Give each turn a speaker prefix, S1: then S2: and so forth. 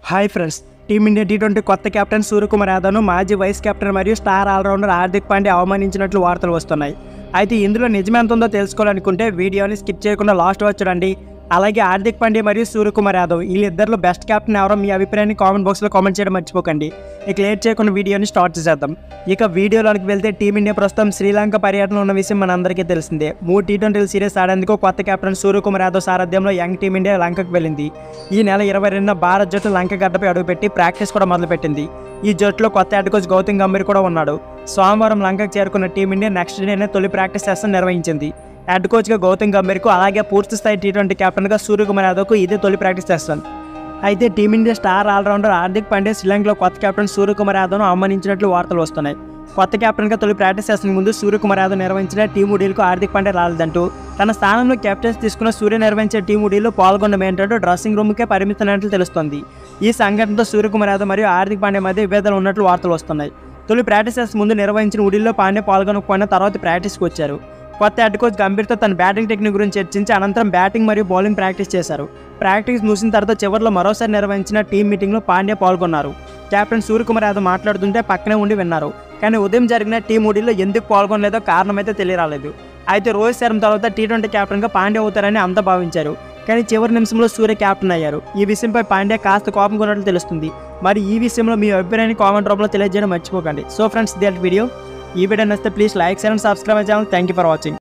S1: Hi friends, team India T20 కొత్త captain Suryakumar యాదవ్ను మాజీ vice captain మరియు స్టార్ ఆల్రౌండర్ హార్దిక్ పాండ్యా అవమానించినట్లు వార్తలు వస్తున్నాయి. అయితే ఇందులో నిజమెంతుందో తెలుసుకోవాలనుకుంటే వీడియోని స్కిప్ చేయకుండా లాస్ట్ వరకు చూడండి. అలాగే హార్దిక్ పాండ్యా మరియు సూర్యకుమార్ యాదవ్ వీళ్ళిద్దరిలో బెస్ట్ కెప్టెన్ ఎవరో మీ అభిప్రాయాన్ని కామెంట్ బాక్స్లో కామెంట్ చేయడం మర్చిపోకండి. ఇక లేట్ చేయకుండా వీడియోని స్టార్ట్ చేద్దాం. ఇక వీడియోలోకి వెళ్తే టీమిండియా ప్రస్తుతం శ్రీలంక పర్యటన ఉన్న విషయం మనందరికీ తెలిసిందే. 3 టీ20 సిరీస్ ఆడేందుకు కొత్త కెప్టెన్ సూర్యకుమార్ యాదవ్ సారథ్యంలో యంగ్ టీమిండియా లంకకు వెళ్ళింది. ఈ నెల 22న భారత్ జట్టు లంక గడ్డపై అడుగుపెట్టి ప్రాక్టీస్ కూడా మొదలుపెట్టింది. ఈ జట్టులో కొత్త హెడ్ కోచ్ గౌతమ్ గంభీర్ కూడా ఉన్నాడు. సోమవారం లంకకు చేరుకున్న టీమిండియా నెక్స్ట్ డేనే తొలి ప్రాక్టీస్ సెషన్ నిర్వహించింది. హెడ్ కోచ్గా గౌతమ్ గంభీర్కు, అలాగే పూర్తి స్థాయి టీ20 కెప్టెన్గా సూర్యకుమార్ యాదవ్కు ఇదే తొలి ప్రాక్టీస్ సెషన్. అయితే team India star allrounder Hardik Pandya శ్రీలంకలో కొత్త కెప్టెన్ సూర్యకుమార్ యాదవ్ను అవమానించినట్లు వార్తలు వస్తున్నాయి. కొత్త కెప్టెన్గా తొలి ప్రాక్టీస్ సెషన్ ముందు సూర్యకుమార్ యాదవ్ నిర్వహించిన టీము డీల్కు హార్దిక్ పాండ్యా రాలేదంటూ, తన స్థానంలో కెప్టెన్స్ తీసుకున్న సూర్య నిర్వహించే టీము డీల్లో పాల్గొనమేంటంటూ డ్రెస్సింగ్ రూమ్కే పరిమితమైనట్లు తెలుస్తోంది. ఈ సంఘటనతో సూర్యకుమార్ యాదవ్ మరియు హార్దిక్ పాండ్యా మధ్య విభేదాలు ఉన్నట్లు వార్తలు వస్తున్నాయి. తొలి ప్రాక్టీస్ సెషన్ ముందు నిర్వహించిన ఉడీల్లో పాండ్యా పాల్గొనకపోయిన తర్వాత ప్రాక్టీస్కి వచ్చారు. కొత్త హెడ్ కోచ్ గంభీర్తో తన బ్యాటింగ్ టెక్నిక్ గురించి చర్చించి అనంతరం బ్యాటింగ్ మరియు బౌలింగ్ ప్రాక్టీస్ చేశారు. ప్రాక్టీస్ ముగిసిన తర్వాత చివరిలో మరోసారి నిర్వహించిన టీం మీటింగ్లో పాండ్యా పాల్గొన్నారు. కెప్టెన్ సూర్యకుమార్ యాదవ్ మాట్లాడుతుంటే పక్కనే ఉండి విన్నారు. కానీ ఉదయం జరిగిన టీం ఉడీలో ఎందుకు పాల్గొనలేదో కారణమైతే తెలియరాలేదు. అయితే రోహిత్ శర్మ తర్వాత టీ20 కెప్టెన్గా పాండ్యా అవుతారని అంతా భావించారు. కానీ చివరి నిమిషంలో సూర్య కెప్టెన్ అయ్యారు. ఈ విషయంపై పాండ్యా కాస్త కోపం కొన్నట్లు తెలుస్తుంది. మరి ఈ విషయంలో మీ అభిప్రాయాన్ని కామెంట్ రూపంలో తెలియజేయడం మర్చిపోకండి. So friends, that video. ఈ వీడియో నచ్చితే please like, share and subscribe my channel. Thank you for watching.